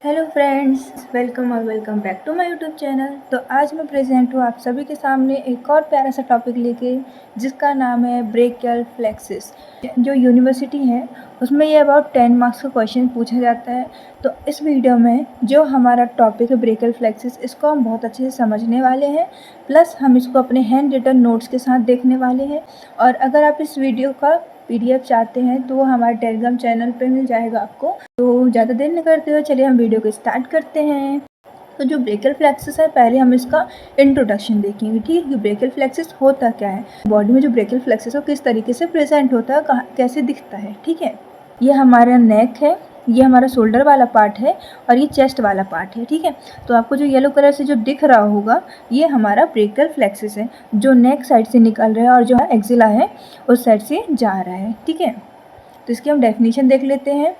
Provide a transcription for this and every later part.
Hello friends, welcome और welcome back to my YouTube channel. तो आज मैं प्रेजेंट हूँ आप सभी के सामने एक और प्यारा सा टॉपिक लेके, जिसका नाम है ब्रेकियल फ्लेक्सिस। जो यूनिवर्सिटी है उसमें ये अबाउट 10 मार्क्स का क्वेश्चन पूछा जाता है। तो इस वीडियो में जो हमारा टॉपिक है ब्रेकियल फ्लेक्सिस, इसको हम बहुत अच्छे से समझने वाले हैं, प्लस हम इसको अपने हैंड रिटन नोट्स के साथ देखने वाले हैं। और अगर आप इस वीडियो का PDF चाहते हैं तो वो हमारे टेलीग्राम चैनल पे मिल जाएगा आपको। तो ज़्यादा देर नहीं करते हुए चलिए हम वीडियो को स्टार्ट करते हैं। तो जो ब्रेकियल फ्लेक्सिस है, पहले हम इसका इंट्रोडक्शन देखेंगे, ठीक है। कि ब्रेकियल फ्लेक्सिस होता क्या है, बॉडी में जो ब्रेकियल फ्लेक्सिस है किस तरीके से प्रेजेंट होता है, कैसे दिखता है, ठीक है। ये हमारा नेक है, ये हमारा शोल्डर वाला पार्ट है और ये चेस्ट वाला पार्ट है, ठीक है। तो आपको जो येलो कलर से जो दिख रहा होगा ये हमारा ब्रेकियल फ्लेक्सिस है, जो नेक साइड से निकल रहा है और जो एक्सिला है उस साइड से जा रहा है, ठीक है। तो इसकी हम डेफिनेशन देख लेते हैं।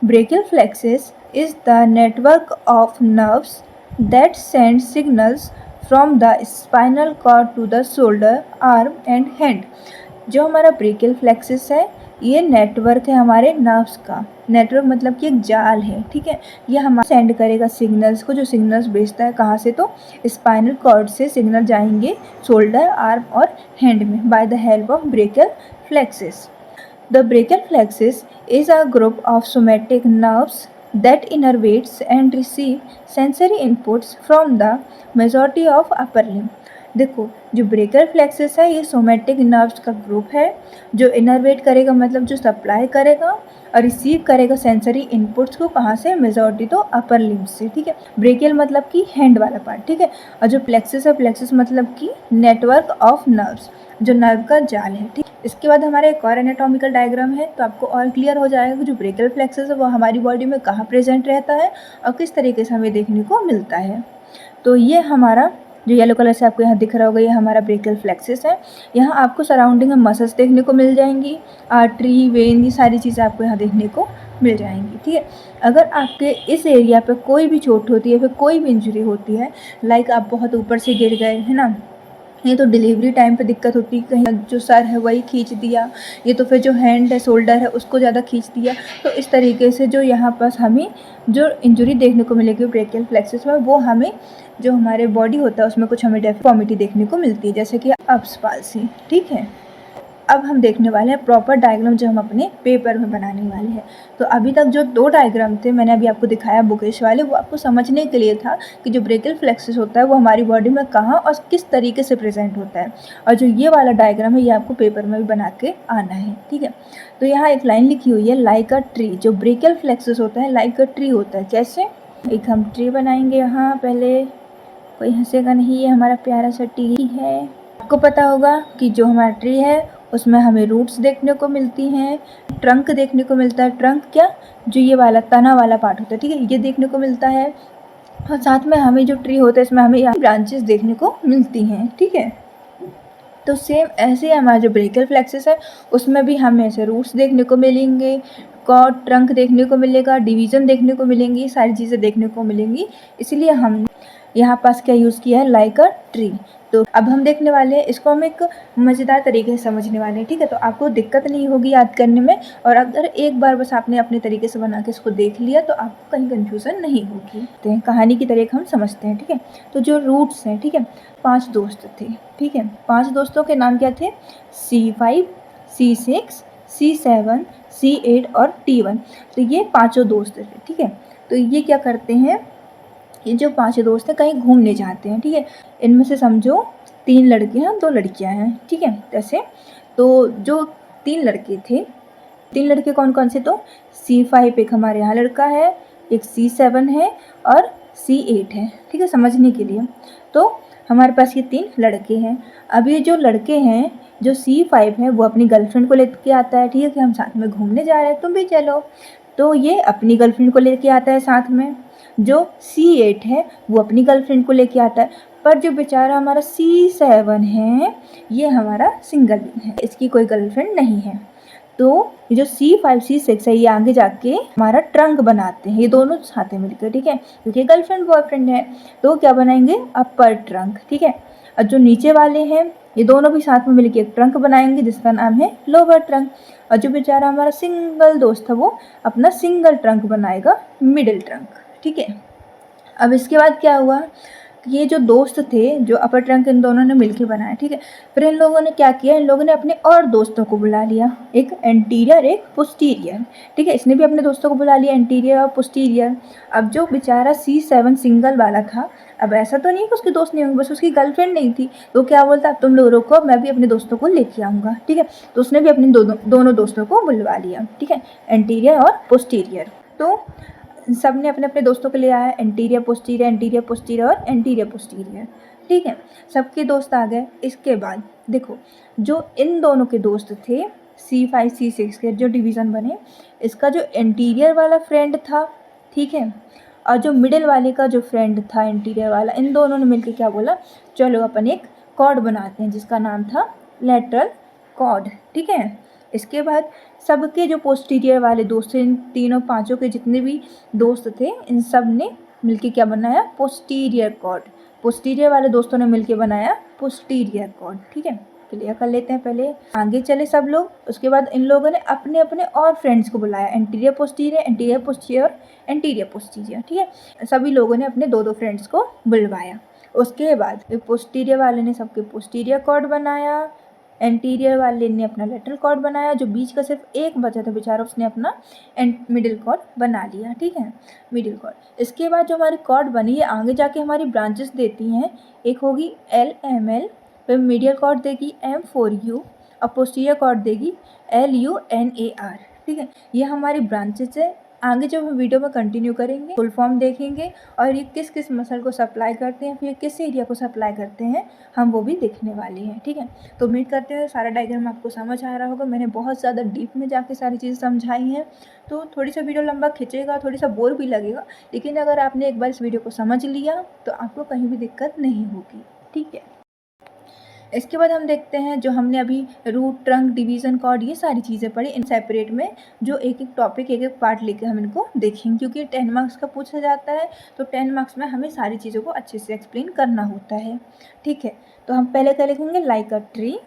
Brachial plexus is the network of nerves that send signals from the spinal cord to the shoulder, arm and hand. जो हमारा ब्रेकियल फ्लेक्सिस है ये नेटवर्क है हमारे नर्व्स का। नेटवर्क मतलब कि एक जाल है, ठीक है। ये हमारा सेंड करेगा सिग्नल्स को, जो सिग्नल्स भेजता है कहाँ से, तो स्पाइनल कॉर्ड से सिग्नल जाएंगे शोल्डर, आर्म और हैंड में by the help of brachial plexus. The brachial plexus is a group of somatic nerves that innervates and receive sensory inputs from the majority of upper limb। देखो, जो brachial फ्लेक्सिस है ये somatic nerves का group है, जो innervate करेगा मतलब जो सप्लाई करेगा और रिसीव करेगा सेंसरी इनपुट्स को कहाँ से, मेजॉरिटी तो अपर लिम्ब से, ठीक है। ब्रेकियल मतलब कि हैंड वाला पार्ट, ठीक है। और जो प्लेक्सिस है, प्लेक्सिस मतलब कि नेटवर्क ऑफ नर्व्स, जो नर्व का जाल है, ठीक। इसके बाद हमारा एक और एनाटॉमिकल डायग्राम है, तो आपको और क्लियर हो जाएगा कि जो ब्रेकियल फ्लेक्सिस है वो हमारी बॉडी में कहाँ प्रेजेंट रहता है और किस तरीके से हमें देखने को मिलता है। तो ये हमारा जो येलो कलर से आपको यहाँ दिख रहा होगा ये हमारा ब्रेकियल फ्लेक्सिस है। यहाँ आपको सराउंडिंग में मसल्स देखने को मिल जाएंगी, आर्टरी, वेन, ये सारी चीज़ें आपको यहाँ देखने को मिल जाएंगी, ठीक है। अगर आपके इस एरिया पे कोई भी चोट होती है, फिर कोई भी इंजरी होती है, लाइक आप बहुत ऊपर से गिर गए, है ना, ये तो डिलीवरी टाइम पे दिक्कत होती है, कहीं जो सर है वही खींच दिया, ये तो फिर जो हैंड है, शोल्डर है, उसको ज़्यादा खींच दिया। तो इस तरीके से जो यहाँ पास हमें जो इंजरी देखने को मिलेगी ब्रेकियल फ्लेक्सिस में, वो हमें जो हमारे बॉडी होता है उसमें कुछ हमें डेफॉर्मिटी देखने को मिलती है, जैसे कि अब्स पाल्सी, ठीक है। अब हम देखने वाले हैं प्रॉपर डायग्राम जो हम अपने पेपर में बनाने वाले हैं। तो अभी तक जो 2 डायग्राम थे मैंने अभी आपको दिखाया बुकेश वाले, वो आपको समझने के लिए था कि जो ब्रेकियल फ्लेक्सिस होता है वो हमारी बॉडी में कहाँ और किस तरीके से प्रेजेंट होता है। और जो ये वाला डायग्राम है ये आपको पेपर में भी बना के आना है, ठीक है। तो यहाँ एक लाइन लिखी हुई है, लाइक अ ट्री। जो ब्रेकियल फ्लेक्सिस होता है लाइक अ ट्री होता है। कैसे? एक हम ट्री बनाएंगे यहाँ, पहले कोई हंसेगा नहीं, ये हमारा प्यारा सा ट्री है। आपको पता होगा कि जो हमारा ट्री है उसमें हमें रूट्स देखने को मिलती हैं, ट्रंक देखने को मिलता है। ट्रंक क्या, जो ये वाला तना वाला पार्ट होता है, ठीक है, ये देखने को मिलता है। और साथ में हमें जो ट्री होता है इसमें हमें यहाँ ब्रांचेस देखने को मिलती हैं, ठीक है। तो सेम ऐसे ही हमारा जो ब्रेकियल फ्लेक्सिस है उसमें भी हमें ऐसे रूट्स देखने को मिलेंगे, कॉर्ड, ट्रंक देखने को मिलेगा, डिवीज़न देखने को मिलेंगी, सारी चीज़ें देखने को मिलेंगी। इसलिए हम यहाँ पास क्या यूज़ किया है, लाइक अ ट्री। तो अब हम देखने वाले हैं, इसको हम एक मज़ेदार तरीके से समझने वाले हैं, ठीक है। तो आपको दिक्कत नहीं होगी याद करने में, और अगर एक बार बस आपने अपने तरीके से बना के इसको देख लिया तो आपको कहीं कन्फ्यूज़न नहीं होगी। तो कहानी की तरह हम समझते हैं, ठीक है। तो जो रूट्स हैं, ठीक है, 5 दोस्त थे, ठीक है। 5 दोस्तों के नाम क्या थे, C5, C6, C7, C8 और T1। तो ये 5 दोस्त थे, ठीक है। तो ये क्या करते हैं, ये जो 5 दोस्त हैं कहीं घूमने जाते हैं, ठीक है। इनमें से समझो 3 लड़के हैं, 2 लड़कियां हैं, ठीक है। जैसे तो जो 3 लड़के थे, 3 लड़के कौन कौन से, तो C5 एक हमारे यहाँ लड़का है, एक C7 है और C8 है, ठीक है, समझने के लिए। तो हमारे पास ये 3 लड़के हैं। अब ये जो लड़के हैं, जो C5 है वो अपनी गर्लफ्रेंड को लेके आता है, ठीक है, कि हम साथ में घूमने जा रहे हैं, तुम भी चलो। तो ये अपनी गर्लफ्रेंड को लेके आता है साथ में। जो C8 है वो अपनी गर्लफ्रेंड को लेके आता है। पर जो बेचारा हमारा C7 है ये हमारा सिंगल है, इसकी कोई गर्लफ्रेंड नहीं है। तो ये जो C5, C6 है ये आगे जाके हमारा ट्रंक बनाते हैं, ये दोनों साथ में मिलकर, ठीक है, क्योंकि गर्लफ्रेंड बॉयफ्रेंड है। तो क्या बनाएंगे, अपर ट्रंक, ठीक है। और जो नीचे वाले हैं ये दोनों भी साथ में मिलकर एक ट्रंक बनाएंगे जिसका नाम है लोअर ट्रंक। और जो बेचारा हमारा सिंगल दोस्त है वो अपना सिंगल ट्रंक बनाएगा, मिडिल ट्रंक, ठीक है। अब इसके बाद क्या हुआ, ये जो दोस्त थे, जो अपर ट्रंक इन दोनों ने मिलके बनाया, ठीक है। फिर इन लोगों ने क्या किया, इन लोगों ने अपने और दोस्तों को बुला लिया, एक एंटीरियर एक पोस्टीरियर, ठीक है। इसने भी अपने दोस्तों को बुला लिया, एंटीरियर और पोस्टीरियर। अब जो बेचारा C7 सिंगल वाला था, अब ऐसा तो नहीं कि उसके दोस्त नहीं होंगे, बस उसकी गर्लफ्रेंड नहीं थी, तो क्या बोलता, अब तुम लोग रुको, मैं भी अपने दोस्तों को लेके आऊँगा, ठीक है। तो उसने भी अपने दोनों दोस्तों को बुलवा लिया, ठीक है, एंटीरियर और पोस्टीरियर। तो सब ने अपने अपने दोस्तों को ले आया, एंटीरियर पोस्टीरियर, एंटीरियर पोस्टीरियर और एंटीरियर पोस्टीरियर, ठीक है। सबके दोस्त आ गए। इसके बाद देखो, जो इन दोनों के दोस्त थे C5 C6 के जो डिवीज़न बने, इसका जो एंटीरियर वाला फ्रेंड था, ठीक है, और जो मिडिल वाले का जो फ्रेंड था एंटीरियर वाला, इन दोनों ने मिलकर क्या बोला, चलो अपन एक कॉर्ड बनाते हैं जिसका नाम था लेटरल कॉर्ड, ठीक है। इसके बाद सबके जो पोस्टीरियर वाले दोस्त थे, इन तीनों पांचों के जितने भी दोस्त थे, इन सब ने मिलके क्या बनाया, पोस्टीरियर कॉर्ड। पोस्टीरियर वाले दोस्तों ने मिलके बनाया पोस्टीरियर कॉर्ड, ठीक है। क्लियर कर लेते हैं, पहले आगे चले सब लोग। उसके बाद इन लोगों ने अपने अपने और फ्रेंड्स को बुलाया, एंटीरियर पोस्टीरियर, एंटीरियर पोस्टीरियर और एंटीरियर पोस्टीरियर, ठीक है। सभी लोगों ने अपने दो दो फ्रेंड्स को बुलवाया। उसके बाद पोस्टीरियर वाले ने सबके पोस्टीरियर कॉर्ड बनाया, एंटीरियर वाले ने अपना लेटरल कॉर्ड बनाया, जो बीच का सिर्फ एक बचा था बेचारा, उसने अपना मिडिल कॉर्ड बना लिया, ठीक है, मिडिल कॉर्ड। इसके बाद जो हमारी कॉर्ड बनी है आगे जाके हमारी ब्रांचेस देती हैं, एक होगी LML, फिर मीडियल कॉर्ड देगी M4U और पोस्टीरियर कॉर्ड देगी LUNAR, ठीक है। ये हमारी ब्रांचेस है। आगे जब हम वीडियो में कंटिन्यू करेंगे, फुल फॉर्म देखेंगे और ये किस किस मसल को सप्लाई करते हैं, फिर किस एरिया को सप्लाई करते हैं, हम वो भी देखने वाले हैं, ठीक है। तो उम्मीद करते हैं सारा डायग्राम आपको समझ आ रहा होगा। मैंने बहुत ज़्यादा डीप में जाके सारी चीज़ें समझाई हैं, तो थोड़ी सा वीडियो लंबा खिंचेगा, थोड़ी सा बोर भी लगेगा, लेकिन अगर आपने एक बार इस वीडियो को समझ लिया तो आपको कहीं भी दिक्कत नहीं होगी, ठीक है। इसके बाद हम देखते हैं जो हमने अभी रूट, ट्रंक, डिवीज़न, कॉर्ड, ये सारी चीज़ें पढ़ी इन सेपरेट में, जो एक एक टॉपिक एक एक पार्ट लेके हम इनको देखेंगे, क्योंकि 10 मार्क्स का पूछा जाता है, तो 10 मार्क्स में हमें सारी चीज़ों को अच्छे से एक्सप्लेन करना होता है, ठीक है। तो हम पहले क्या लिखेंगे, लाइक अ ट्री,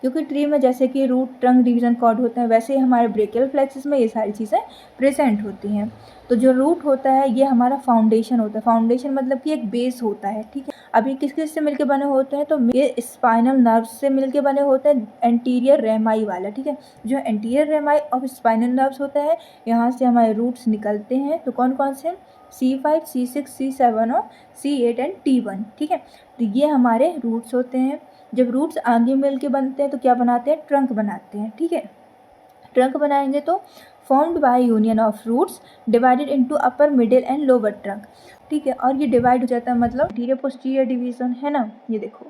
क्योंकि ट्री में जैसे कि रूट, ट्रंक, डिवीज़न, कॉर्ड होते हैं, वैसे ही हमारे ब्रेकियल फ्लेक्सिस में ये सारी चीज़ें प्रेजेंट होती हैं। तो जो रूट होता है ये हमारा फाउंडेशन होता है, फाउंडेशन मतलब कि एक बेस होता है, ठीक है। अब ये किस किस से मिलके बने होते हैं, तो ये स्पाइनल नर्व से मिलके बने होते हैं, एंटीरियर रेमाई वाला, ठीक है। जो एंटीरियर रेमाई ऑफ स्पाइनल नर्व्स होता है, यहाँ से हमारे रूट्स निकलते हैं, तो कौन कौन से, C5 C6 C7 और C8 एंड T1, ठीक है। तो ये हमारे रूट्स होते हैं। जब रूट्स आगे मिल के बनते हैं तो क्या बनाते हैं, ट्रंक बनाते हैं, ठीक है। ट्रंक बनाएंगे तो formed by union of roots divided into upper, middle and lower trunk, ठीक है। और ये डिवाइड हो जाता है, मतलब एंटीरियर पोस्टीरियर डिवीजन है ना, ये देखो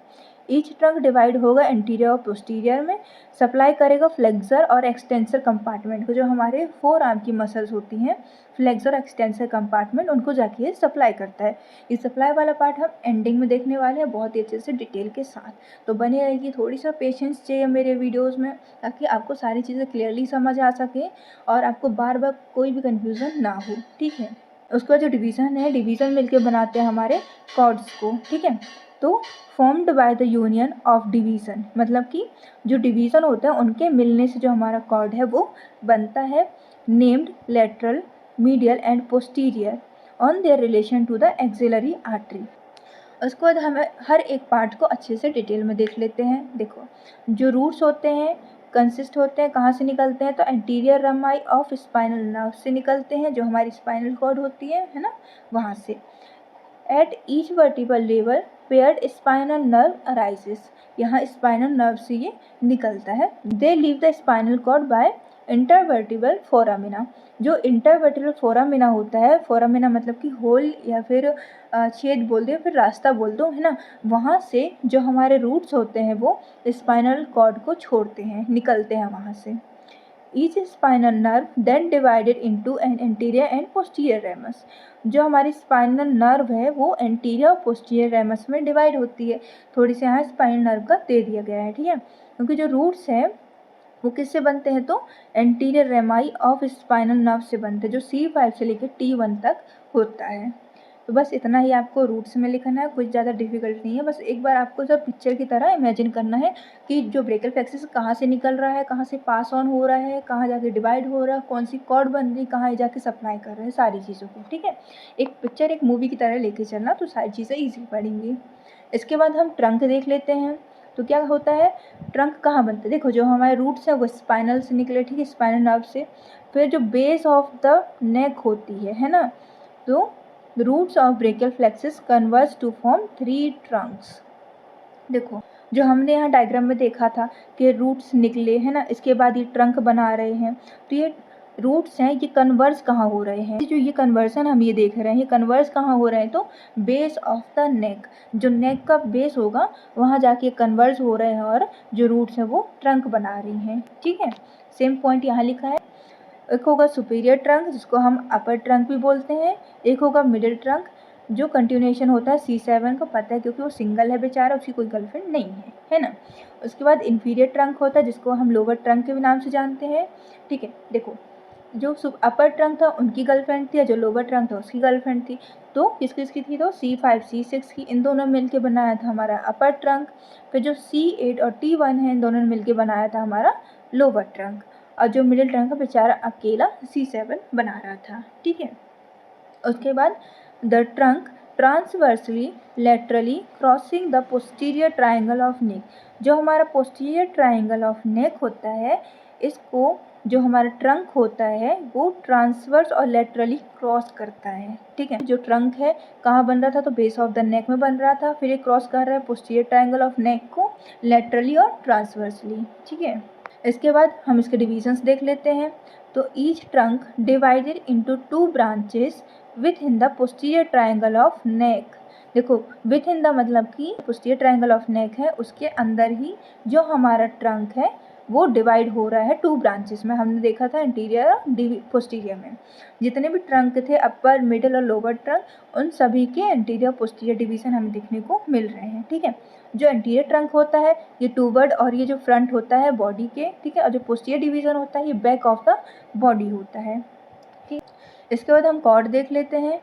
ईच ट्रंक डिवाइड होगा एंटीरियर और पोस्टीरियर में, सप्लाई करेगा फ्लेक्सर और एक्सटेंसर कंपार्टमेंट को, जो हमारे फोर आर्म की मसल्स होती हैं, फ्लेक्सर और एक्सटेंसर कंपार्टमेंट, उनको जाके ये सप्लाई करता है। ये सप्लाई वाला पार्ट हम एंडिंग में देखने वाले हैं बहुत ही अच्छे से डिटेल के साथ, तो बने रहेगी। थोड़ी सा पेशेंस चाहिए मेरे वीडियोज़ में, ताकि आपको सारी चीज़ें क्लियरली समझ आ सके और आपको बार बार कोई भी कन्फ्यूज़न ना हो, ठीक है। उसका जो डिवीज़न है, डिवीज़न मिलके बनाते हैं हमारे कॉर्ड्स को, ठीक है। तो formed by the union of division, मतलब कि जो डिवीज़न होते हैं उनके मिलने से जो हमारा कॉर्ड है वो बनता है, named lateral, medial and posterior on their relation to the axillary artery. उसके बाद हमें हर एक पार्ट को अच्छे से डिटेल में देख लेते हैं। देखो, जो रूट्स होते हैं कंसिस्ट होते हैं, कहाँ से निकलते हैं, तो anterior Ramai of spinal nerve से निकलते हैं, जो हमारी स्पाइनल कॉर्ड होती है ना, वहाँ से। At each vertebral level paired spinal nerve arises, यहाँ स्पाइनल नर्व से ये निकलता है। They leave the spinal cord by intervertebral foramina, जो इंटरवर्टिबल फोरामिना होता है, फोरामिना मतलब कि होल या फिर छेद बोल दो, फिर रास्ता बोल दो, है ना, वहाँ से जो हमारे रूट्स होते हैं वो स्पाइनल कॉर्ड को छोड़ते हैं, निकलते हैं वहाँ से। Each spinal nerve then divided into an anterior and posterior ramus, जो हमारी स्पाइनल नर्व है वो एंटीरियर और पोस्टीरियर रेमस में डिवाइड होती है। थोड़ी सी यहाँ स्पाइनल नर्व का दे दिया गया है, ठीक है, क्योंकि जो रूट्स हैं वो किससे बनते हैं, तो एंटीरियर रेमाई ऑफ स्पाइनल नर्व से बनते हैं, जो C5 से लेकर T1 तक होता है। तो बस इतना ही आपको रूट्स में लिखना है, कुछ ज़्यादा डिफिकल्ट नहीं है। बस एक बार आपको सब पिक्चर की तरह इमेजिन करना है कि जो ब्रेकियल फ्लेक्सिस कहाँ से निकल रहा है, कहाँ से पास ऑन हो रहा है, कहाँ जाके डिवाइड हो रहा है, कौन सी कॉर्ड बन रही, कहाँ जाके सप्लाई कर रहे हैं, सारी चीज़ों को, ठीक है। एक पिक्चर एक मूवी की तरह लेके चलना, तो सारी चीज़ें ईजी पड़ेंगी। इसके बाद हम ट्रंक देख लेते हैं। तो क्या होता है, ट्रंक कहाँ बनता है, देखो जो हमारे रूट्स हैं वो स्पाइनल से निकले, ठीक है, स्पाइनल नर्व से। फिर जो बेस ऑफ द नेक होती है ना, तो roots of brachial plexus converge to form 3 trunks. देखो जो हमने यहाँ डायग्राम में देखा था कि रूट्स निकले हैं ना, इसके बाद ये ट्रंक बना रहे हैं, तो ये रूट्स हैं, ये कन्वर्स कहाँ हो रहे हैं, जो ये कन्वर्सन हम ये देख रहे हैं, ये कन्वर्स कहाँ हो रहे हैं, तो बेस ऑफ द नेक, जो नेक का बेस होगा वहाँ जाके कन्वर्स हो रहे हैं और जो रूट्स हैं वो ट्रंक बना रही हैं, ठीक है। सेम पॉइंट यहाँ लिखा है। एक होगा सुपीरियर ट्रंक जिसको हम अपर ट्रंक भी बोलते हैं, एक होगा मिडिल ट्रंक जो कंटिन्यूएशन होता है C7 का, पता है क्योंकि वो सिंगल है बेचारा, उसकी कोई गर्लफ्रेंड नहीं है ना। उसके बाद इन्फीरियर ट्रंक होता है जिसको हम लोअर ट्रंक के नाम से जानते हैं, ठीक है। देखो जो अपर ट्रंक था उनकी गर्लफ्रेंड थी, जो लोअर ट्रंक था उसकी गर्लफ्रेंड थी, तो किसकी थी, तो C5 C6 की, इन दोनों ने मिलकर बनाया था हमारा अपर ट्रंक। फिर जो C8 और T1 है इन दोनों ने मिलकर बनाया था हमारा लोअर ट्रंक, और जो मिडिल ट्रंक का बेचारा अकेला C7 बना रहा था, ठीक है। उसके बाद the trunk transversely laterally crossing the posterior triangle of neck, जो हमारा पोस्टीरियर ट्राइंगल ऑफ नेक होता है, इसको जो हमारा ट्रंक होता है वो ट्रांसवर्स और लेटरली क्रॉस करता है, ठीक है। जो ट्रंक है कहाँ बन रहा था, तो बेस ऑफ द नेक में बन रहा था, फिर ये क्रॉस कर रहा है पोस्टीरियर ट्राइंगल ऑफ नेक को लेटरली और ट्रांसवर्सली, ठीक है। इसके बाद हम इसके डिविजन्स देख लेते हैं। तो each trunk divided into 2 branches with in the posterior triangle of नेक। देखो विथ इन द मतलब कि पोस्टीरियर ट्राइंगल ऑफ नेक है, उसके अंदर ही जो हमारा ट्रंक है वो डिवाइड हो रहा है 2 ब्रांचेस में। हमने देखा था इंटीरियर और पोस्टीरियर में जितने भी ट्रंक थे, अपर मिडिल और लोअर ट्रंक, उन सभी के इंटीरियर पोस्टीरियर डिवीजन हमें देखने को मिल रहे हैं, ठीक है। जो इंटीरियर ट्रंक होता है ये टूवर्ड और ये जो फ्रंट होता है बॉडी के, ठीक है, और जो पोस्टीरियर डिवीजन होता है ये बैक ऑफ द बॉडी होता है, ठीक। इसके बाद हम कॉर्ड देख लेते हैं।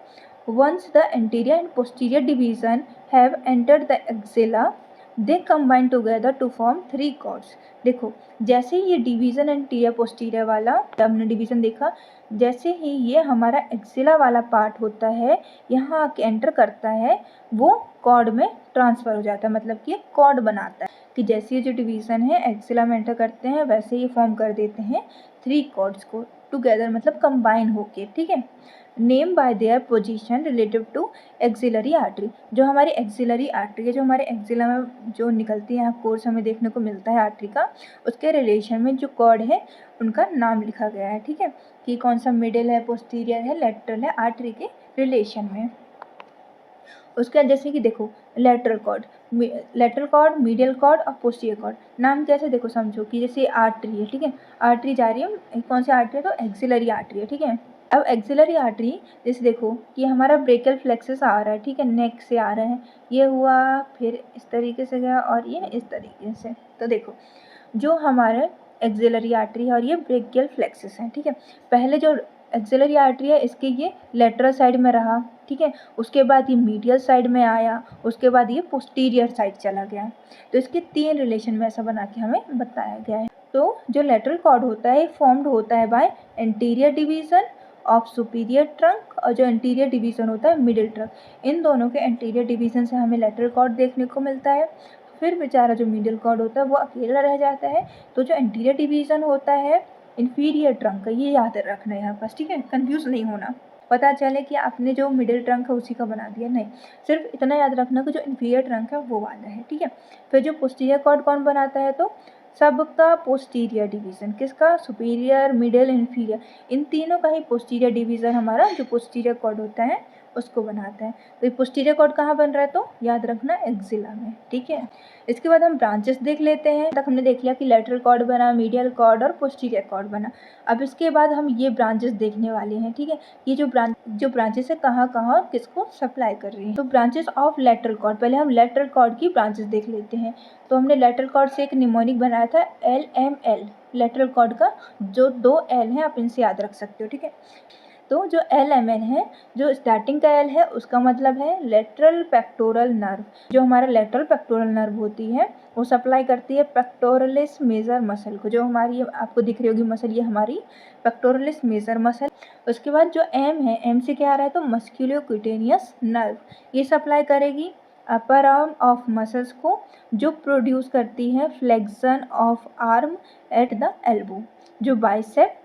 Once the interior and posterior division have entered the axilla they combine together to form 3 cords. देखो जैसे ही ये डिवीजन इंटीरियर पोस्टीरियर वाला हमने डिवीजन देखा, जैसे ही ये हमारा एक्सिला वाला पार्ट होता है यहाँ आके एंटर करता है, वो कॉर्ड में ट्रांसफ़र हो जाता है, मतलब कि कॉर्ड बनाता है कि जैसे ये जो डिवीज़न है एक्सिला में एंटर करते हैं वैसे ही फॉर्म कर देते हैं 3 कॉर्ड्स को टुगेदर, मतलब कंबाइन होके, ठीक है। Name by their position relative to axillary artery, जो हमारी एक्सिलरी आर्टरी है, जो हमारे एक्सिला में जो निकलती है, यहाँ कोर्स हमें देखने को मिलता है आर्टरी का, उसके रिलेशन में जो कॉर्ड है उनका नाम लिखा गया है, ठीक है, कि कौन सा मिडिल है, पोस्टीरियर है, लेटरल है, आर्टरी के रिलेशन में। उसके बाद जैसे कि देखो लेटरल कॉर्ड, मीडियल कॉर्ड और पोस्टीरियर कॉर्ड, नाम कैसे देखो समझो कि जैसे आर्टरी है, ठीक है, आर्टरी जा रही है, कौन सी आर्टरी है, तो एक्सिलरी आर्टरी है, ठीक है। अब एक्सिलरी आर्टरी जैसे देखो कि हमारा ब्रेकियल फ्लेक्सस आ रहा है, ठीक है, नेक से आ रहा है, ये हुआ, फिर इस तरीके से गया और ये इस तरीके से। तो देखो जो हमारे एक्सिलरी आर्टरी है और ये ब्रेकियल फ्लेक्सस है, ठीक है। पहले जो एक्सिलरी आर्टरी है इसके ये लेटरल साइड में रहा, ठीक है, उसके बाद ये मीडियल साइड में आया, उसके बाद ये पोस्टीरियर साइड चला गया। तो इसके 3 रिलेशन में ऐसा बना के हमें बताया गया है। तो जो लेटरल कॉर्ड होता है फॉर्म्ड होता है by anterior division of superior trunk, और जो एंटीरियर डिवीजन होता है मिडिल ट्रंक, इन दोनों के एंटीरियर डिवीजन से हमें लेटरल कॉर्ड देखने को मिलता है। फिर बेचारा जो मिडिल कॉर्ड होता है वो अकेला रह जाता है। तो जो एंटीरियर डिवीजन होता है इन्फीरियर ट्रंक का, ये याद रखना है यहाँ पास, ठीक है, कंफ्यूज नहीं होना। पता चले कि आपने जो मिडिल ट्रंक है उसी का बना दिया, नहीं, सिर्फ इतना याद रखना कि जो इन्फीरियर ट्रंक है वो वाला है, ठीक है। फिर जो पोस्टीरियर कॉर्ड कौन बनाता है, तो सबका पोस्टीरियर डिवीजन, किसका, सुपीरियर, मिडिल, इन्फीरियर, इन तीनों का ही पोस्टीरियर डिवीजन हमारा जो पोस्टीरियर कॉर्ड होता है उसको बनाता है। तो ये पोस्टीरियर कॉर्ड कहाँ बन रहा है, तो याद रखना एक्सिला में, ठीक है। इसके बाद हम ब्रांचेस देख लेते हैं। तक हमने देख लिया कि लेटरल कॉर्ड बना, मीडियल कॉर्ड और पोस्टीरियर कॉर्ड बना। अब इसके बाद हम ये ब्रांचेस देखने वाले हैं, ठीक है। ये जो ब्रांचेस है कहाँ कहाँ किसको सप्लाई कर रही है। तो ब्रांचेस ऑफ लेटरल कॉर्ड, पहले हम लेटरल कॉर्ड की ब्रांचेस देख लेते हैं। तो हमने लेटरल कॉर्ड से एक निमोनिक बनाया था LML, लेटरल कॉर्ड का जो 2 L हैं आप इनसे याद रख सकते हो, ठीक है। तो जो एल एम एन है, जो स्टार्टिंग का एल है उसका मतलब है लेटरल पेक्टोरल नर्व। जो हमारा लेटरल पेक्टोरल नर्व होती है वो सप्लाई करती है पेक्टोरलिस मेजर मसल को। जो हमारी आपको दिख रही होगी मसल, ये हमारी पेक्टोरलिस मेजर मसल। उसके बाद जो एम है, एम से क्या आ रहा है तो मस्क्यूलोक्यूटेनियस नर्व, ये सप्लाई करेगी अपर आर्म ऑफ मसल्स को, जो प्रोड्यूस करती है flexion of arm at the elbow, जो बाइसेप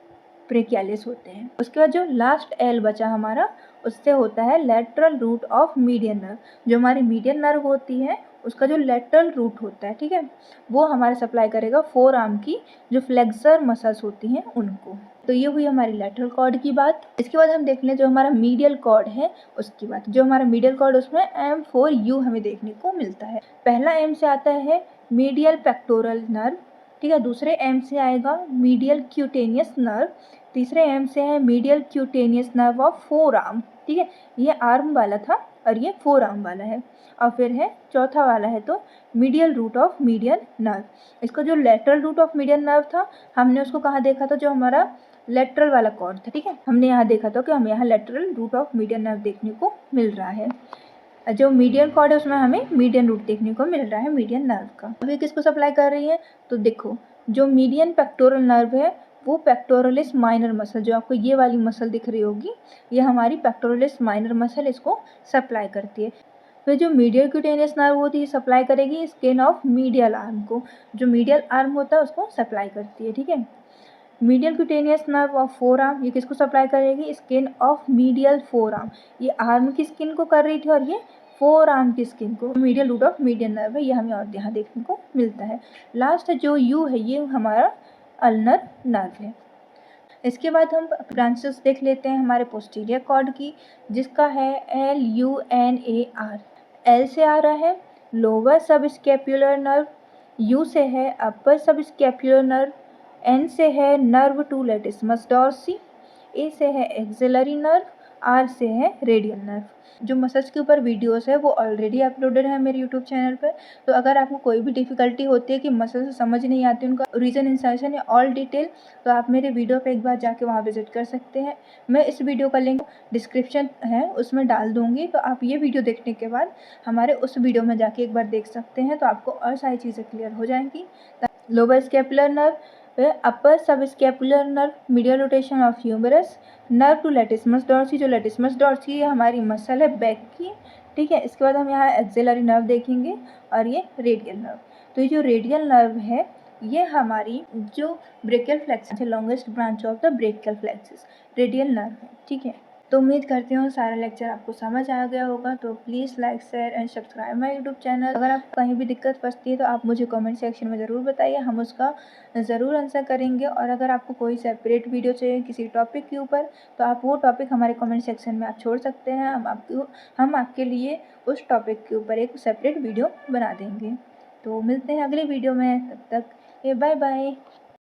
ब्रेकियालिस होते हैं। उसके बाद जो लास्ट एल बचा हमारा, उससे होता है lateral root of median nerve. जो हमारी मीडियन नर्व होती है उसका जो लेटरल रूट होता है, ठीक है, वो हमारे सप्लाई करेगा फोर आर्म की जो फ्लेक्सर मसल्स होती हैं उनको। तो ये हुई हमारी लेटरल कॉर्ड की बात। इसके बाद हम देख लें जो हमारा मीडियल कॉर्ड है उसकी बात। जो हमारा मीडियल कॉर्ड उसमें M4U हमें देखने को मिलता है। पहला M से आता है मीडियल पेक्टोरल नर्व, ठीक है। दूसरे M से आएगा मीडियल क्यूटेनियस नर्व। तीसरे M से है medial cutaneous nerve of four arm, ठीक है, ये आर्म वाला था और ये फोर आर्म वाला है। और फिर है चौथा वाला है तो medial root of median nerve. इसका जो lateral root of median nerve था हमने उसको कहाँ देखा था, जो हमारा लेटरल वाला कॉर्ड था, ठीक है, हमने यहाँ देखा था कि हमें यहाँ lateral root of median nerve देखने को मिल रहा है। जो मीडियन कॉर्ड है उसमें हमें मीडियन रूट देखने को मिल रहा है मीडियन नर्व का। अभी किसको सप्लाई कर रही है तो देखो, जो मीडियन पेक्टोरल नर्व है वो पेक्टोरलिस माइनर मसल, जो आपको ये वाली मसल दिख रही होगी, ये हमारी पेक्टोरलिस माइनर मसल इसको सप्लाई करती है। फिर जो मीडियल क्यूटेनियस नर्व होती है सप्लाई करेगी स्किन ऑफ मीडियल आर्म को, जो मीडियल आर्म होता है उसको सप्लाई करती है, ठीक है। Medial cutaneous nerve of forearm, ये किसको सप्लाई करेगी, skin of medial forearm, ये आर्म की स्किन को कर रही थी और ये फोर आर्म की स्किन को। Medial root of median nerve है, ये हमें और यहाँ देखने को मिलता है। लास्ट जो यू है ये हमारा अल्नर नर्व है। इसके बाद हम ब्रांचेस देख लेते हैं हमारे पोस्टीरियर कॉर्ड की, जिसका है LUNAR। एल से आ रहा है लोअर सब स्कैपुलर नर्व, यू से है अपर सब स्कैपुलर नर्व, एन से है नर्व टू लेटिसमस डॉर्सी, ए से है एक्सिलरी नर्व, आर से है रेडियल नर्व। जो मसल्स के ऊपर वीडियोस है वो ऑलरेडी अपलोडेड है मेरे यूट्यूब चैनल पर। तो अगर आपको कोई भी डिफ़िकल्टी होती है कि मसल्स समझ नहीं आती, उनका रीजन इंसर्शन या ऑल डिटेल, तो आप मेरे वीडियो पे एक बार जाके वहाँ विजिट कर सकते हैं। मैं इस वीडियो का लिंक डिस्क्रिप्शन है उसमें डाल दूँगी, तो आप ये वीडियो देखने के बाद हमारे उस वीडियो में जाके एक बार देख सकते हैं, तो आपको और सारी चीज़ें क्लियर हो जाएंगी। Lower scapular nerve, upper subscapular nerve, medial rotation of humerus, nerve to latissimus dorsi, जो लेटिसमस डॉर्सी है हमारी मसल है बैक की, ठीक है। इसके बाद हम यहाँ एक्सिलरी नर्व देखेंगे और ये रेडियल नर्व। तो ये जो रेडियल नर्व है ये हमारी जो ब्रेकियल फ्लेक्सस है, longest branch of the brachial plexus radial nerve है, ठीक है। तो उम्मीद करती हूँ सारा लेक्चर आपको समझ आ गया होगा। तो please like share and subscribe my YouTube channel. अगर आपको कहीं भी दिक्कत फंसती है तो आप मुझे कमेंट सेक्शन में ज़रूर बताइए, हम उसका ज़रूर आंसर करेंगे। और अगर आपको कोई सेपरेट वीडियो चाहिए किसी टॉपिक के ऊपर तो आप वो टॉपिक हमारे कमेंट सेक्शन में आप छोड़ सकते हैं, हम आपके लिए उस टॉपिक के ऊपर एक सेपरेट वीडियो बना देंगे। तो मिलते हैं अगले वीडियो में, तब तक ये बाय बाय।